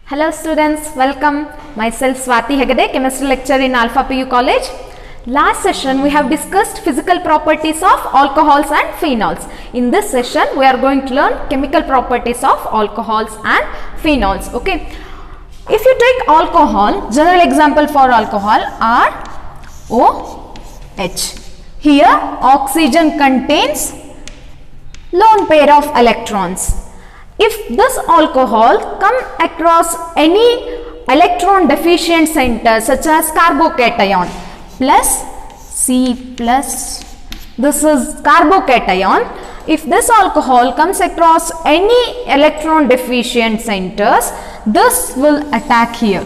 Hello students, welcome. Myself Swati Hegade, chemistry lecturer in Alpha PU College. Last session we have discussed physical properties of alcohols and phenols. In this session we are going to learn chemical properties of alcohols and phenols. Okay. If you take alcohol, general example for alcohol are OH. Here oxygen contains lone pair of electrons. If this alcohol come across any electron deficient center such as carbocation plus C plus, this is carbocation. If this alcohol comes across any electron deficient centers, this will attack here.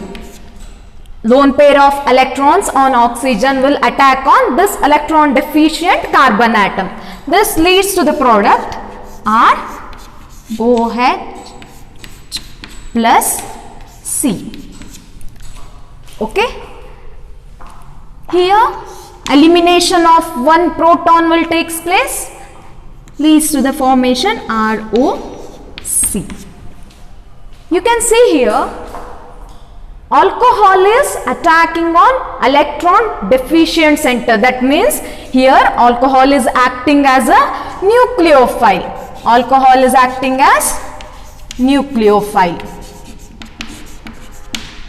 Lone pair of electrons on oxygen will attack on this electron deficient carbon atom. This leads to the product OH plus C. Okay. Here elimination of one proton will take place, leads to the formation ROC. You can see here alcohol is attacking on electron deficient center. That means here alcohol is acting as a nucleophile. Alcohol is acting as nucleophile.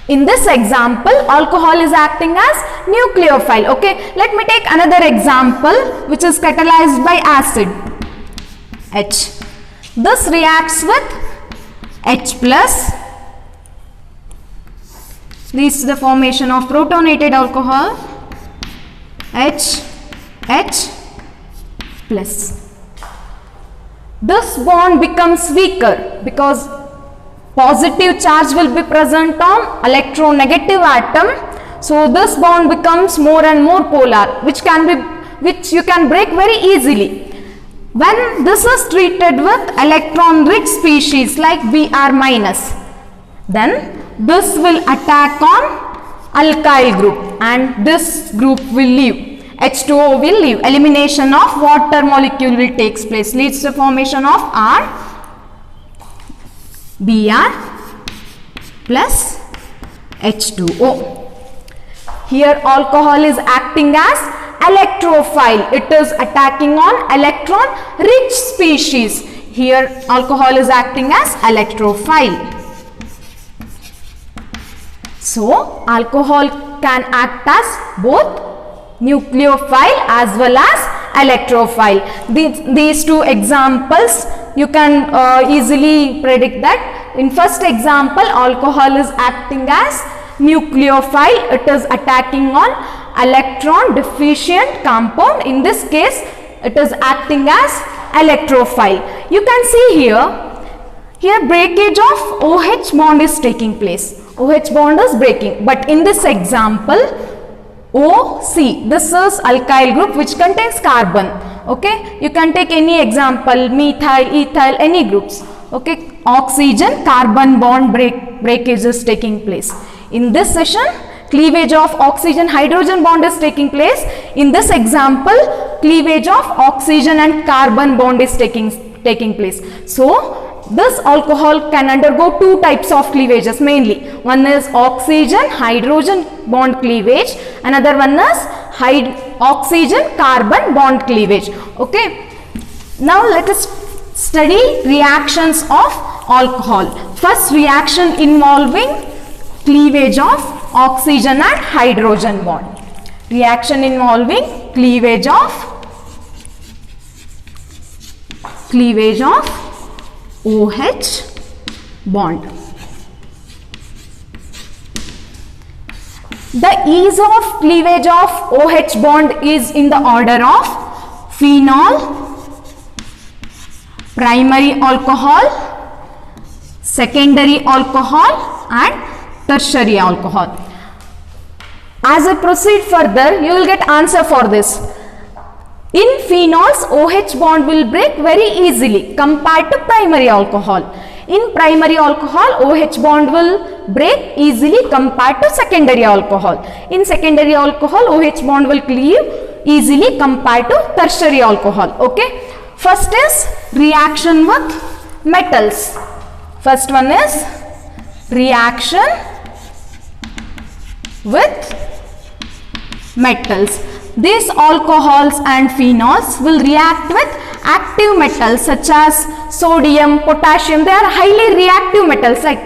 In this example, alcohol is acting as nucleophile. Okay, let me take another example which is catalyzed by acid H. This reacts with H plus, leads to the formation of protonated alcohol H plus. This bond becomes weaker because positive charge will be present on electronegative atom. So this bond becomes more and more polar, which you can break very easily. When this is treated with electron rich species like Br minus, then this will attack on alkyl group and this group will leave. H2O will leave. Elimination of water molecule will take place, leads to formation of Br plus H2O. Here alcohol is acting as electrophile. It is attacking on electron rich species. Here alcohol is acting as electrophile. So alcohol can act as both nucleophile as well as electrophile. These two examples you can easily predict that. In first example, alcohol is acting as nucleophile. It is attacking on electron deficient compound. In this case, it is acting as electrophile. You can see here breakage of OH bond is taking place. OH bond is breaking, but in this example OC, this is alkyl group which contains carbon. Okay, you can take any example, methyl, ethyl, any groups. Okay, oxygen carbon bond breakage is taking place. In this session, cleavage of oxygen hydrogen bond is taking place. In this example, cleavage of oxygen and carbon bond is taking place. So this alcohol can undergo two types of cleavages mainly. One is oxygen hydrogen bond cleavage, another one is oxygen carbon bond cleavage. Okay, now let us study reactions of alcohol. First reaction involving cleavage of oxygen and hydrogen bond. Reaction involving cleavage of OH bond. The ease of cleavage of OH bond is in the order of phenol, primary alcohol, secondary alcohol and tertiary alcohol. As I proceed further, you will get answer for this. In phenols, OH bond will break very easily compared to primary alcohol. In primary alcohol, OH bond will break easily compared to secondary alcohol. In secondary alcohol, OH bond will cleave easily compared to tertiary alcohol. Okay. First is reaction with metals. First one is reaction with metals. These alcohols and phenols will react with active metals such as sodium, potassium. They are highly reactive metals, right?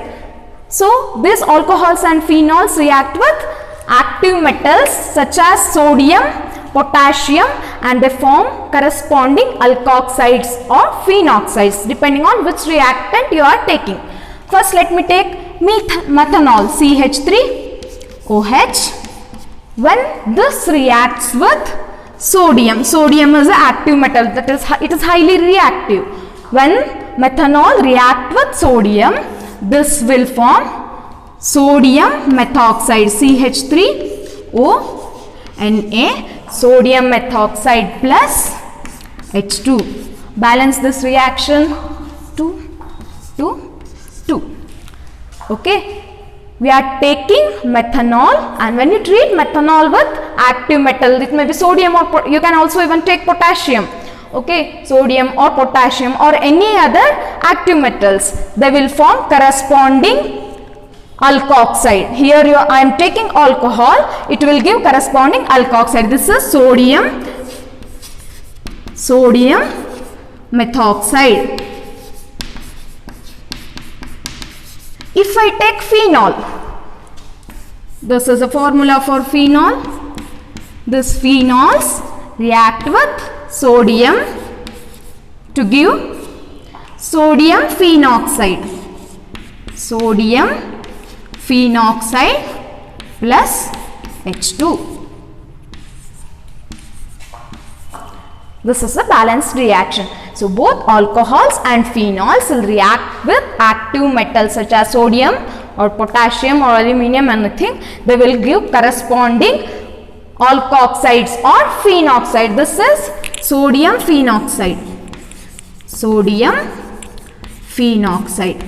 So these alcohols and phenols react with active metals such as sodium, potassium, and they form corresponding alkoxides or phenoxides depending on which reactant you are taking. First let me take methanol, CH3OH. When this reacts with sodium, sodium is an active metal, that is it is highly reactive. When methanol react with sodium, this will form sodium methoxide, CH3ONa, sodium methoxide plus H2. Balance this reaction 2, 2, 2. Okay. We are taking methanol, and when you treat methanol with active metal, it may be sodium or you can also even take potassium. Okay, sodium or potassium or any other active metals, they will form corresponding alkoxide. Here I am taking alcohol, it will give corresponding alkoxide. This is sodium methoxide. If I take phenol, this is a formula for phenol. These phenols react with sodium to give sodium phenoxide. Sodium phenoxide plus H2. This is a balanced reaction. So both alcohols and phenols will react with active metals such as sodium or potassium or aluminum, anything. They will give corresponding alkoxides or phenoxide. This is sodium phenoxide. Sodium phenoxide.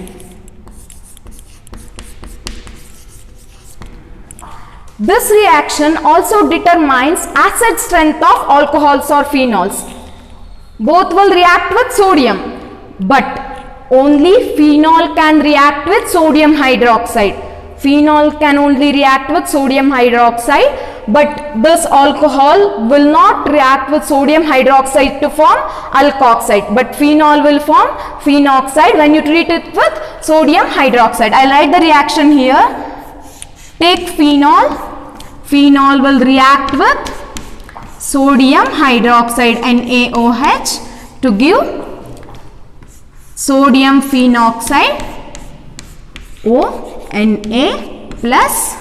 This reaction also determines acid strength of alcohols or phenols. Both will react with sodium, but only phenol can react with sodium hydroxide. Phenol can only react with sodium hydroxide, but this alcohol will not react with sodium hydroxide to form alkoxide, but phenol will form phenoxide when you treat it with sodium hydroxide. I will write the reaction here. Take phenol, phenol will react with sodium hydroxide NaOH to give sodium phenoxide ONa plus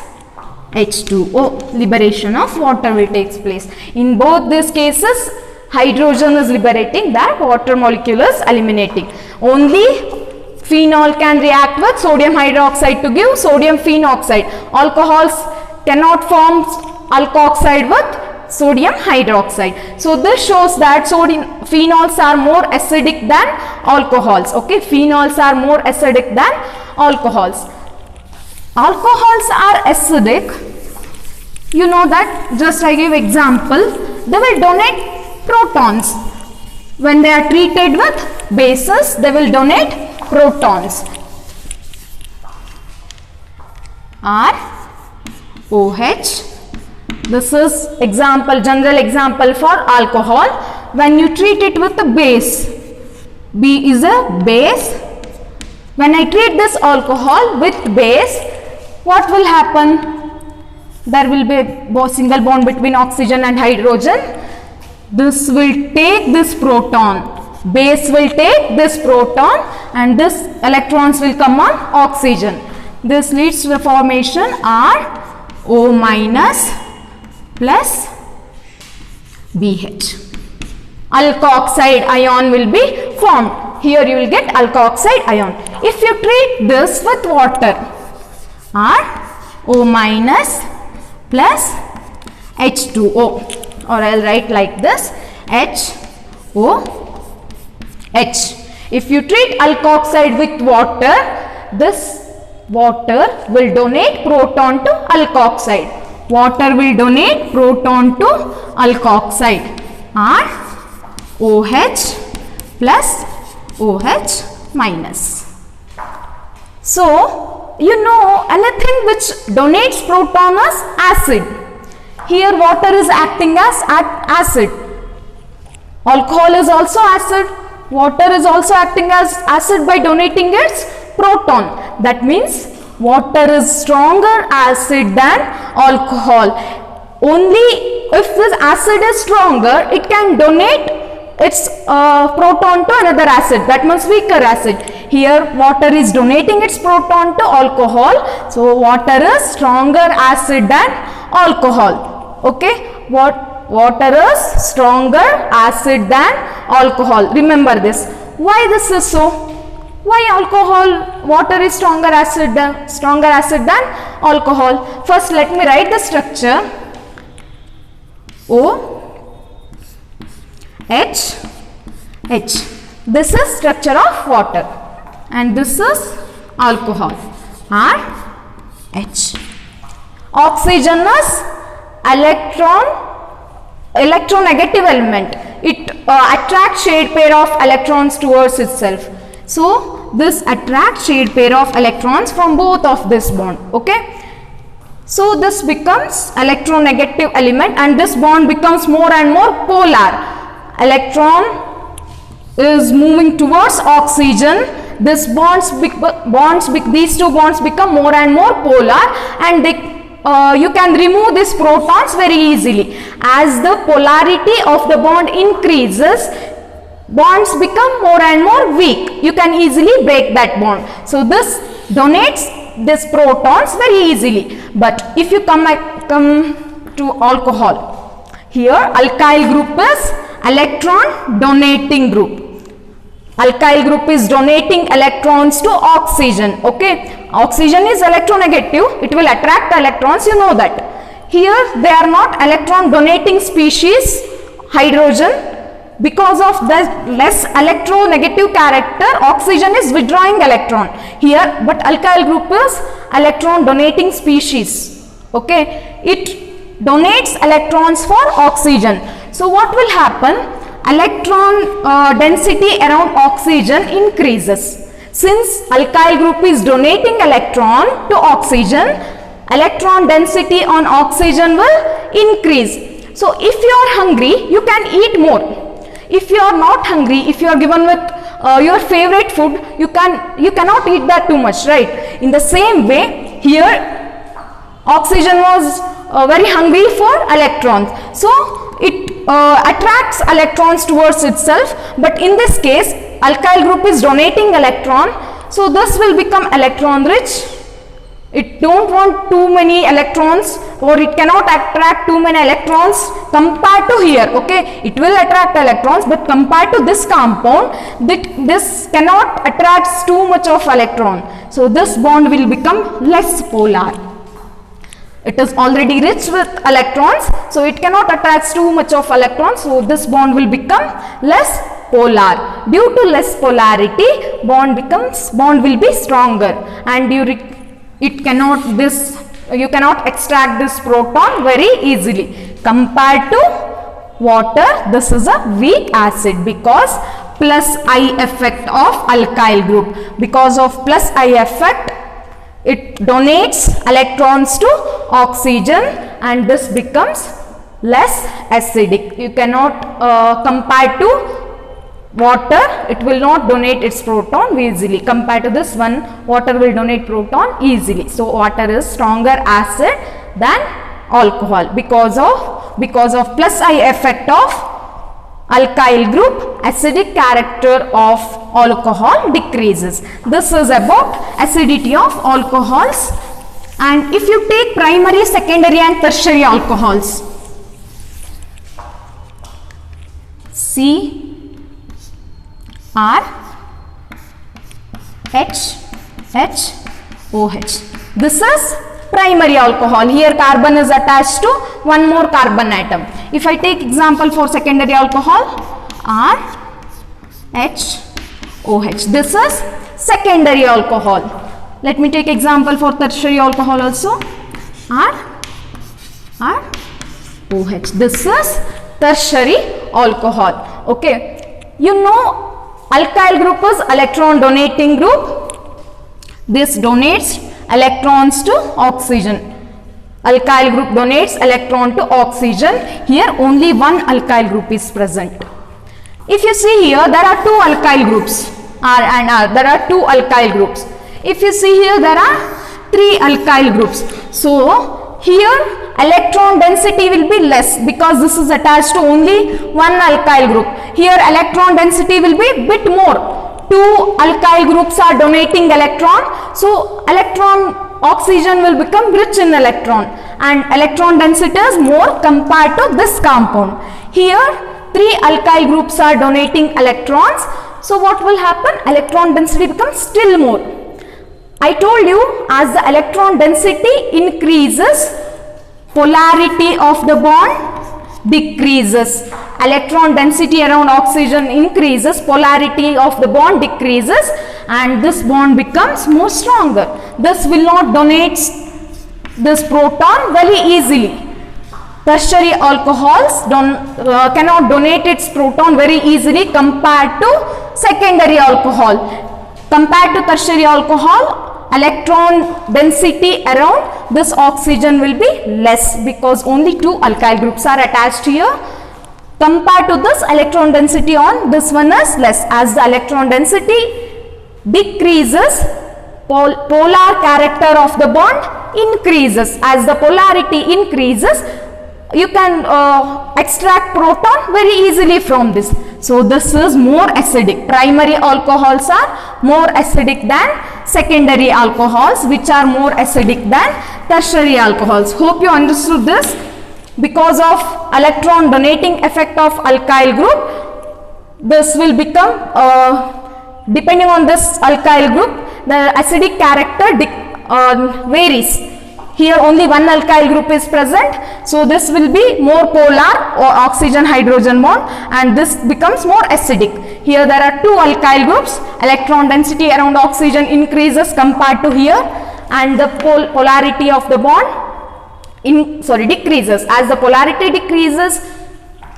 H2O. Liberation of water will take place. In both these cases, hydrogen is liberating, that water molecule is eliminating. Only phenol can react with sodium hydroxide to give sodium phenoxide. Alcohols cannot form alkoxide with sodium hydroxide. So this shows that phenols are more acidic than alcohols. Okay, phenols are more acidic than alcohols. Alcohols are acidic. You know that, just I give example. They will donate protons. When they are treated with bases, they will donate protons. ROH. This is example, general example for alcohol. When you treat it with a base, B is a base. When I treat this alcohol with base, what will happen? There will be a single bond between oxygen and hydrogen. This will take this proton. Base will take this proton and this electrons will come on oxygen. This leads to the formation RO minus plus BH. Alkoxide ion will be formed. Here you will get alkoxide ion. If you treat this with water, RO minus plus H2O, or I will write like this, HOH. If you treat alkoxide with water, this water will donate proton to alkoxide. Water will donate proton to alkoxide. ROH plus OH minus. So you know anything which donates proton is acid. Here water is acting as acid. Alcohol is also acid. Water is also acting as acid by donating its proton. That means water is stronger acid than alcohol. Only if this acid is stronger, it can donate its proton to another acid, that means weaker acid. Here water is donating its proton to alcohol, so water is stronger acid than alcohol. Okay, water is stronger acid than alcohol. Remember this. Why this is so? Why water is stronger acid than alcohol? First let me write the structure. OH. This is structure of water and this is alcohol. RH. Oxygen is electronegative element. It attracts shared pair of electrons towards itself. So this attracts shared pair of electrons from both of this bond. Okay. So this becomes electronegative element and this bond becomes more and more polar. Electron is moving towards oxygen. These two bonds become more and more polar, and you can remove these protons very easily. As the polarity of the bond increases, bonds become more and more weak. You can easily break that bond. So this donates these protons very easily. But if you come to alcohol, here alkyl group is electron donating group. Alkyl group is donating electrons to oxygen. Okay, oxygen is electronegative, it will attract electrons, you know that. Here they are not electron donating species, hydrogen. Because of the less electronegative character, oxygen is withdrawing electron here, but alkyl group is electron donating species. Okay, it donates electrons for oxygen. So what will happen? Electron density around oxygen increases. Since alkyl group is donating electron to oxygen, electron density on oxygen will increase. So if you are hungry, you can eat more. If you are not hungry, if you are given with your favorite food, you cannot eat that too much, right? In the same way, here oxygen was very hungry for electrons, so it attracts electrons towards itself. But in this case, alkyl group is donating electron, so this will become electron rich. It don't want too many electrons, or it cannot attract too many electrons compared to here. Okay, it will attract electrons, but compared to this compound, this cannot attract too much of electron. So this bond will become less polar. It is already rich with electrons, so it cannot attract too much of electrons. So this bond will become less polar. Due to less polarity, bond will be stronger, and you cannot extract this proton very easily. Compared to water, this is a weak acid because plus I effect of alkyl group. Because of plus I effect, it donates electrons to oxygen and this becomes less acidic. You cannot compare to water, it will not donate its proton easily. Compared to this one, water will donate proton easily. So water is stronger acid than alcohol because of plus I effect of alkyl group. Acidic character of alcohol decreases. This is about acidity of alcohols. And if you take primary, secondary and tertiary alcohols, C R H H OH. This is primary alcohol. Here carbon is attached to one more carbon atom. If I take example for secondary alcohol, R H OH. This is secondary alcohol. Let me take example for tertiary alcohol also. R OH. This is tertiary alcohol. Okay. You know, alkyl group is electron donating group. This donates electrons to oxygen. Alkyl group donates electron to oxygen. Here only one alkyl group is present. If you see here, there are two alkyl groups, R and R. There are two alkyl groups. If you see here, there are three alkyl groups. So here electron density will be less because this is attached to only one alkyl group. Here electron density will be bit more. Two alkyl groups are donating electron. So oxygen will become rich in electron and electron density is more compared to this compound. Here three alkyl groups are donating electrons. So what will happen? Electron density becomes still more. I told you, as the electron density increases, polarity of the bond decreases. Electron density around oxygen increases, polarity of the bond decreases, and this bond becomes more stronger. This will not donate this proton very easily. Tertiary alcohols cannot donate its proton very easily compared to secondary alcohol. Compared to tertiary alcohol, electron density around this oxygen will be less because only two alkyl groups are attached here. Compared to this, electron density on this one is less. As the electron density decreases, polar character of the bond increases. As the polarity increases, you can extract proton very easily from this. So this is more acidic. Primary alcohols are more acidic than secondary alcohols, which are more acidic than tertiary alcohols. Hope you understood this. Because of electron donating effect of alkyl group, this will become depending on this alkyl group, the acidic character varies. Here only one alkyl group is present, so this will be more polar or oxygen hydrogen bond, and this becomes more acidic. Here there are two alkyl groups, electron density around oxygen increases compared to here, and the polarity of the bond decreases. As the polarity decreases,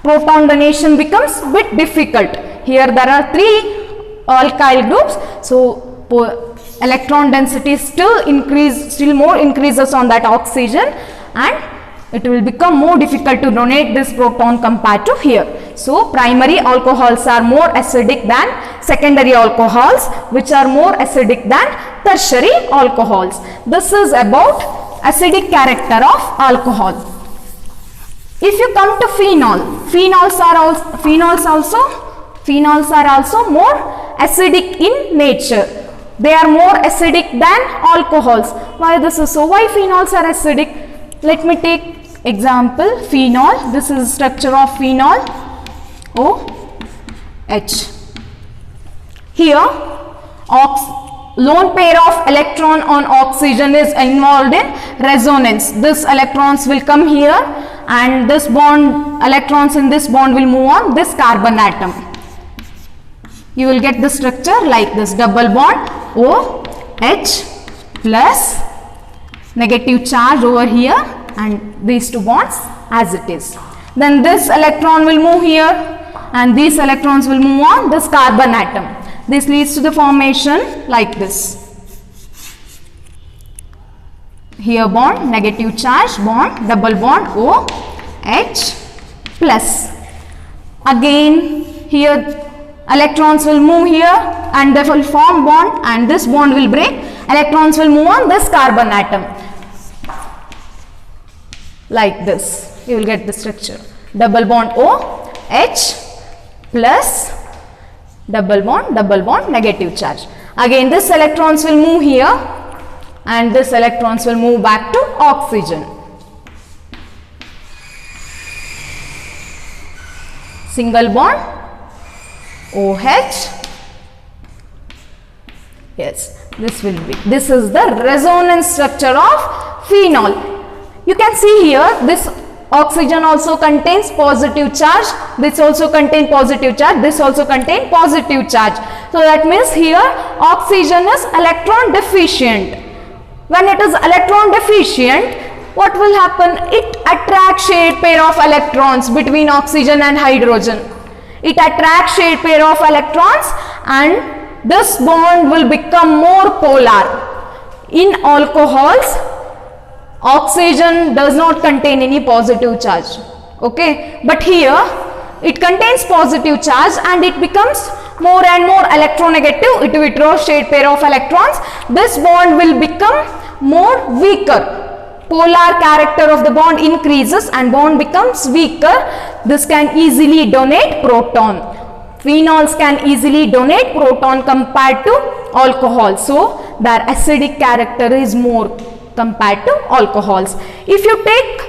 proton donation becomes bit difficult. Here there are three alkyl groups, so electron density still more increases on that oxygen, and it will become more difficult to donate this proton compared to here. So primary alcohols are more acidic than secondary alcohols, which are more acidic than tertiary alcohols. This is about acidic character of alcohol. If you come to phenol, phenols are also more acidic in nature. They are more acidic than alcohols. Why this is so? Why phenols are acidic? Let me take example. Phenol. This is structure of phenol. OH. Here, lone pair of electron on oxygen is involved in resonance. This electrons will come here, and this bond, electrons in this bond will move on this carbon atom. You will get the structure like this: double bond OH plus negative charge over here, and these two bonds as it is. Then this electron will move here, and these electrons will move on this carbon atom. This leads to the formation like this. Here bond, negative charge, bond, double bond OH plus. Again here electrons will move here and they will form bond, and this bond will break. Electrons will move on this carbon atom. Like this. You will get the structure. Double bond OH plus double bond, negative charge. Again this electrons will move here, and this electrons will move back to oxygen. Single bond OH. Yes, this is the resonance structure of phenol. You can see here this oxygen also contains positive charge, this also contains positive charge, this also contains positive charge. So that means here oxygen is electron deficient. When it is electron deficient, what will happen? It attracts shared pair of electrons between oxygen and hydrogen. It attracts shared pair of electrons, and this bond will become more polar. in alcohols, oxygen does not contain any positive charge. Okay, but here it contains positive charge and it becomes more and more electronegative. It withdraws shared pair of electrons. This bond will become more weaker. Polar character of the bond increases and bond becomes weaker. This can easily donate proton. Phenols can easily donate proton compared to alcohol. So their acidic character is more compared to alcohols. If you take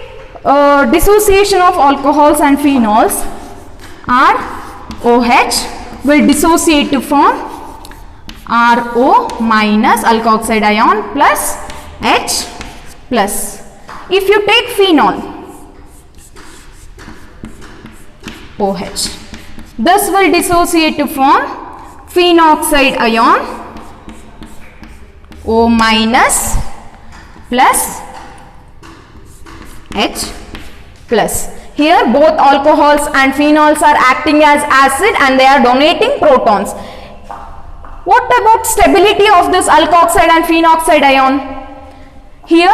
dissociation of alcohols and phenols, ROH will dissociate to form RO minus alkoxide ion plus H plus. If you take phenol, OH, this will dissociate to form phenoxide ion, O minus plus H plus. Here both alcohols and phenols are acting as acid and they are donating protons. What about stability of this alkoxide and phenoxide ion? Here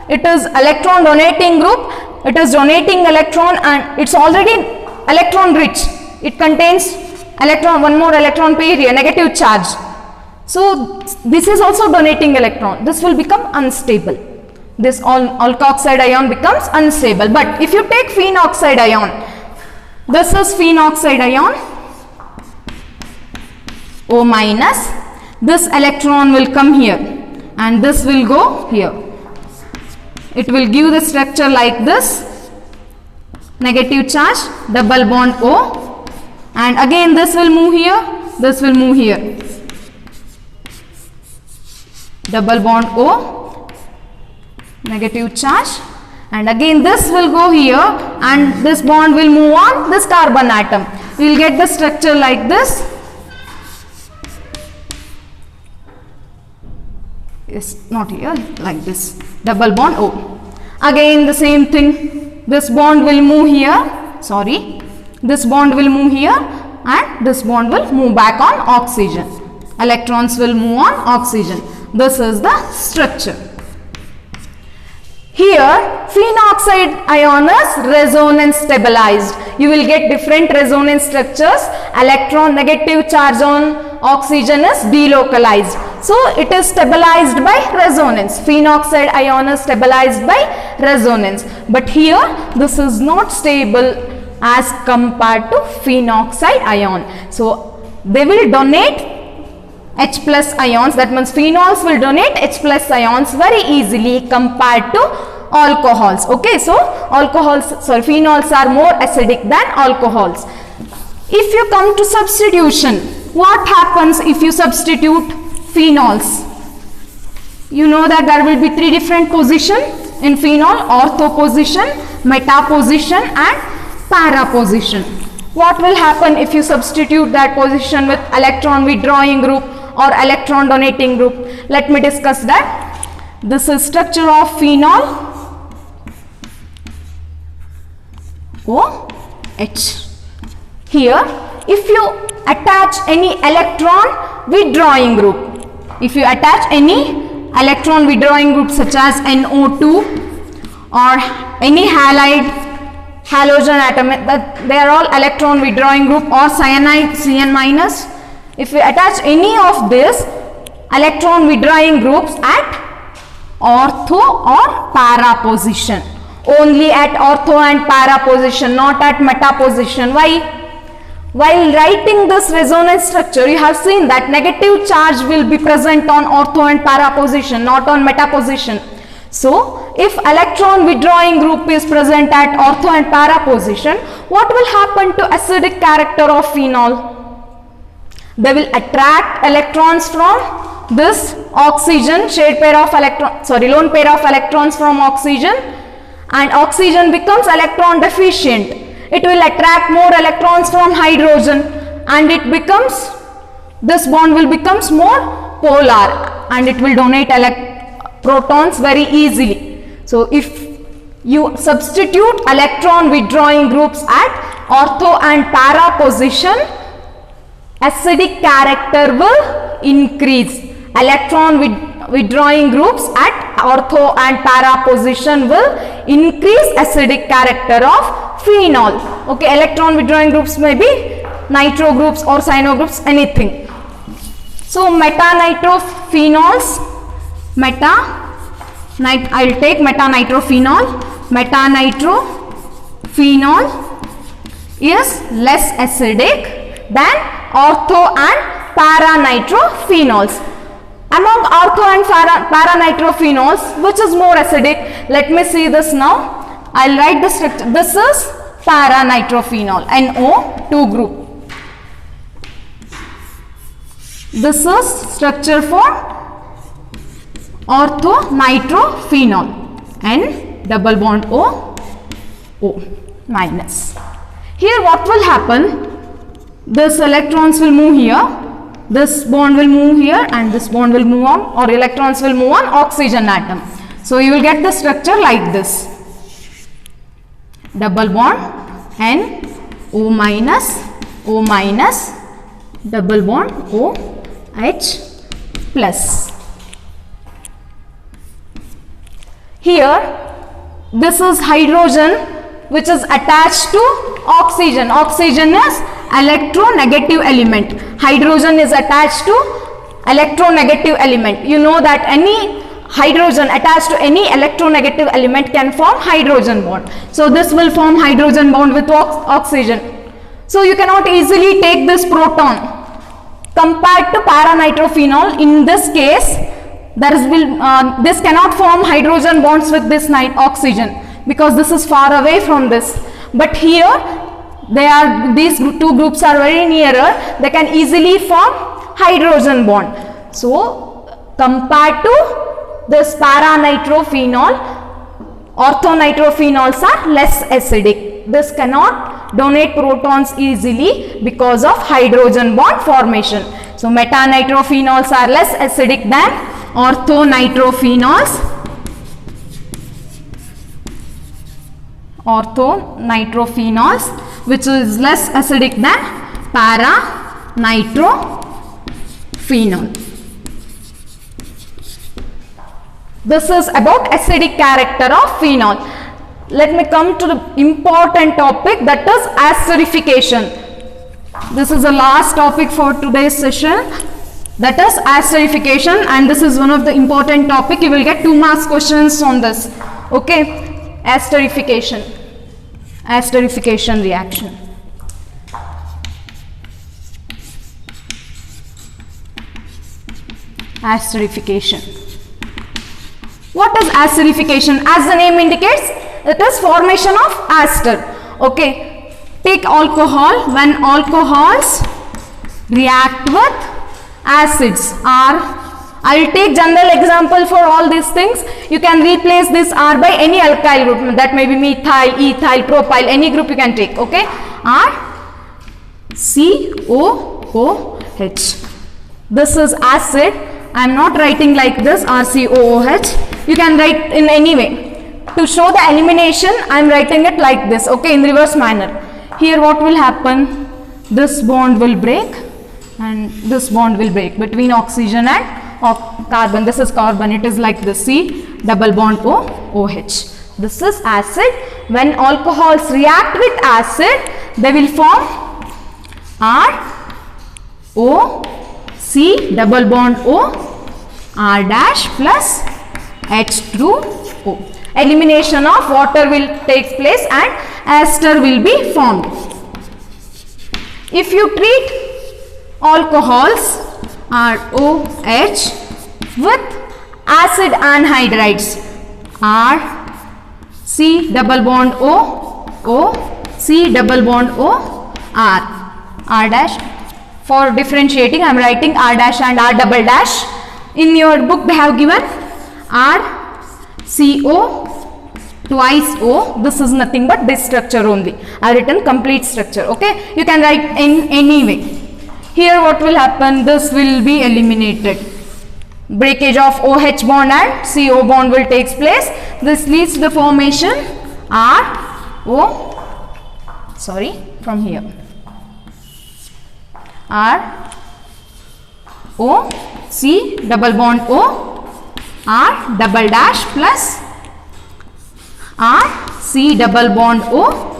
it is electron donating group, it is donating electron and it's already electron rich. It contains electron, one more electron pair here, negative charge. So this is also donating electron. This will become unstable. This alkoxide ion becomes unstable. But if you take phenoxide ion, this is phenoxide ion, O minus, this electron will come here and this will go here. It will give the structure like this, negative charge, double bond O, and again this will move here, this will move here, double bond O, negative charge, and again this will go here and this bond will move on this carbon atom. We will get the structure like this. Yes, not here, like this, double bond O. Again the same thing, this bond will move here, sorry, this bond will move here and this bond will move back on oxygen. Electrons will move on oxygen. This is the structure. Here phenoxide ion is resonance stabilized. You will get different resonance structures. Electron negative charge on oxygen is delocalized. So it is stabilized by resonance. Phenoxide ion is stabilized by resonance. But here this is not stable as compared to phenoxide ion. So they will donate H plus ions, that means phenols will donate H plus ions very easily compared to alcohols. Okay, so phenols are more acidic than alcohols. If you come to substitution, what happens if you substitute phenols? You know that there will be three different positions in phenol: ortho position, meta position and para position. What will happen if you substitute that position with electron withdrawing group or electron donating group? Let me discuss that. This is structure of phenol, OH. Here if you attach any electron withdrawing group, if you attach any electron withdrawing group such as NO2 or any halogen atom, that they are all electron withdrawing group, or cyanide, Cn minus. If we attach any of this electron withdrawing groups at ortho or para position, only at ortho and para position, not at meta position. Why? While writing this resonance structure, you have seen that negative charge will be present on ortho and para position, not on meta position. So if electron withdrawing group is present at ortho and para position, what will happen to acidic character of phenol? They will attract electrons from this oxygen, shared pair of lone pair of electrons from oxygen, and oxygen becomes electron deficient. It will attract more electrons from hydrogen and it becomes, this bond will becomes more polar and it will donate protons very easily. So if you substitute electron withdrawing groups at ortho and para position, acidic character will increase. Electron withdrawing groups at ortho and para position will increase acidic character of phenol. Okay, electron withdrawing groups may be nitro groups or cyano groups, anything. So meta-nitrophenols, I'll take meta-nitrophenol. Meta-nitrophenol is less acidic than ortho and para-nitrophenols. Among ortho and para-nitrophenols, which is more acidic? Let me see this now. I'll write the structure. This is para-nitrophenol, NO2 group. This is structure for ortho-nitrophenol, N double bond O, O minus. Here what will happen? This electrons will move here, this bond will move here, and this bond will move on, or electrons will move on oxygen atom. So you will get the structure like this. Double bond N, O minus, double bond O, H plus. Here this is hydrogen which is attached to oxygen. Oxygen is electronegative element. Hydrogen is attached to electronegative element. You know that any hydrogen attached to any electronegative element can form hydrogen bond. So this will form hydrogen bond with oxygen. So you cannot easily take this proton. Compared to para-nitrophenol, in this case, this cannot form hydrogen bonds with this oxygen because this is far away from this. But here, these two groups are very nearer. They can easily form hydrogen bond. So compared to this para-nitrophenol, orthonitроphenols are less acidic. This cannot donate protons easily because of hydrogen bond formation. So meta-nitrophenols are less acidic than orthonitроphenols. Orthonitроphenols, which is less acidic than para-nitrophenol. This is about acidic character of phenol. Let me come to the important topic, that is esterification. This is the last topic for today's session, that is esterification, and this is one of the important topic. You will get 2 marks questions on this. Okay, esterification reaction. Esterification. What is esterification? As the name indicates, it is formation of ester. Okay, take alcohol. When alcohols react with acids, I'll take general example for all these things. You can replace this R by any alkyl group, that may be methyl, ethyl, propyl, any group you can take. Okay, R COOH. This is acid. I am not writing like this, RCOOH. You can write in any way. To show the elimination, I am writing it like this, okay, in reverse manner. Here what will happen? This bond will break and this bond will break between oxygen and carbon. This is carbon, it is like this, C double bond O, OH. This is acid. When alcohols react with acid, they will form R, O, C double bond O, R dash plus H through O. Elimination of water will take place and ester will be formed. If you treat alcohols ROH with acid anhydrides, R, C double bond O, O, C double bond O, R, R dash. For differentiating, I am writing R dash and R double dash. In your book they have given R, CO, twice O. This is nothing but this structure only. I have written complete structure. Okay, you can write in any way. Here what will happen? This will be eliminated. Breakage of OH bond and CO bond will take place. This leads to the formation from here. R, O, C double bond O, R double dash plus R C double bond O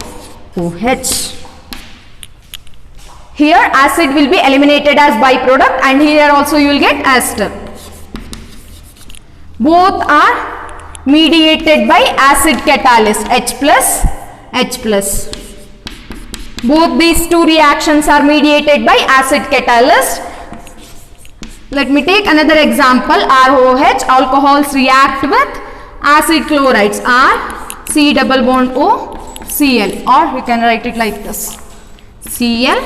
OH. Here acid will be eliminated as byproduct, and here also you will get ester. Both are mediated by acid catalyst H plus H plus. Both these two reactions are mediated by acid catalyst. Let me take another example. ROH, alcohols react with acid chlorides R C double bond O Cl, or we can write it like this, Cl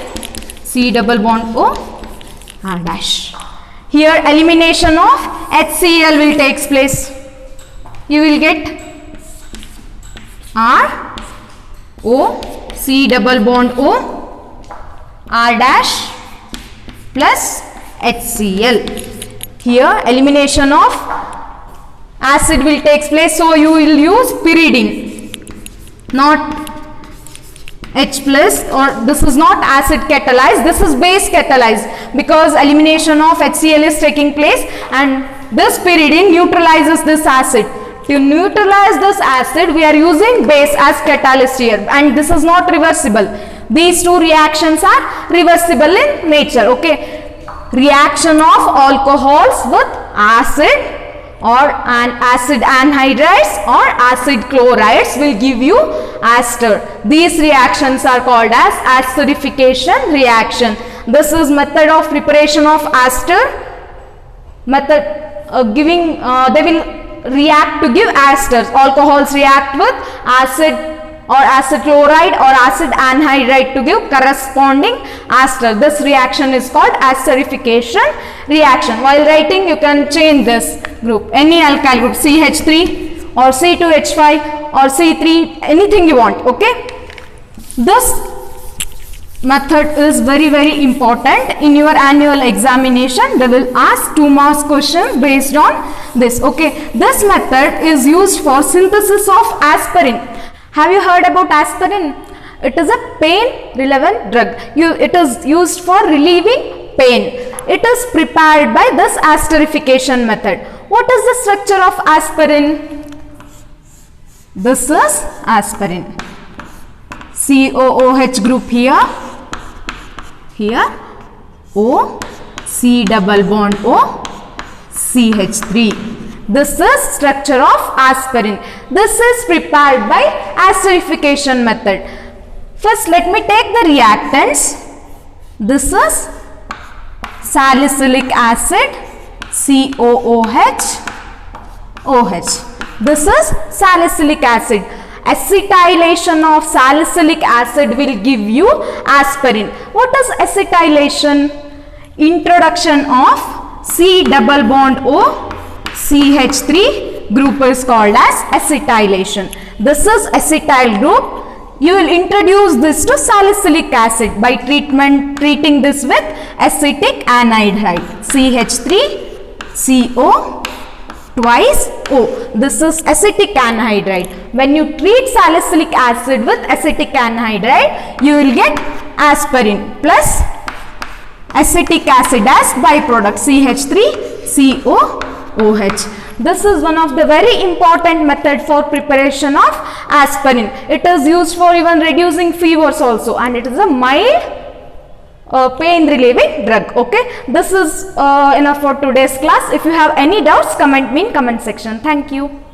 C double bond O R dash. Here elimination of HCl will takes place. You will get R O C double bond O R dash plus HCl. Here elimination of acid will takes place, so you will use pyridine, not H plus, or this is not acid catalyzed, this is base catalyzed, because elimination of HCl is taking place and this pyridine neutralizes this acid. To neutralize this acid, we are using base as catalyst here, and this is not reversible. These two reactions are reversible in nature. Okay, reaction of alcohols with acid or an acid anhydrides or acid chlorides will give you ester. These reactions are called as esterification reaction. This is method of preparation of ester. Method they will react to give esters. Alcohols react with acid or acid chloride or acid anhydride to give corresponding ester. This reaction is called esterification reaction. While writing, you can change this group, any alkyl group, CH3 or C2H5 or C3, anything you want. Okay, this method is very important. In your annual examination, they will ask 2 marks question based on this. Okay, this method is used for synthesis of aspirin. Have you heard about aspirin? It is a pain relevant drug. It is used for relieving pain. It is prepared by this esterification method. What is the structure of aspirin? This is aspirin. COOH group here. Here O C double bond O CH3. This is structure of aspirin. This is prepared by esterification method. First, let me take the reactants. This is salicylic acid COOH OH. This is salicylic acid. Acetylation of salicylic acid will give you aspirin. What is acetylation? Introduction of C double bond O CH3 group is called as acetylation. This is acetyl group. You will introduce this to salicylic acid by treating this with acetic anhydride CH3CO twice O. This is acetic anhydride. When you treat salicylic acid with acetic anhydride, you will get aspirin plus acetic acid as byproduct CH3COOH. This is one of the very important method for preparation of aspirin. It is used for even reducing fevers also, and it is a mild pain relieving drug. Okay, this is enough for today's class. If you have any doubts, comment me in comment section. Thank you.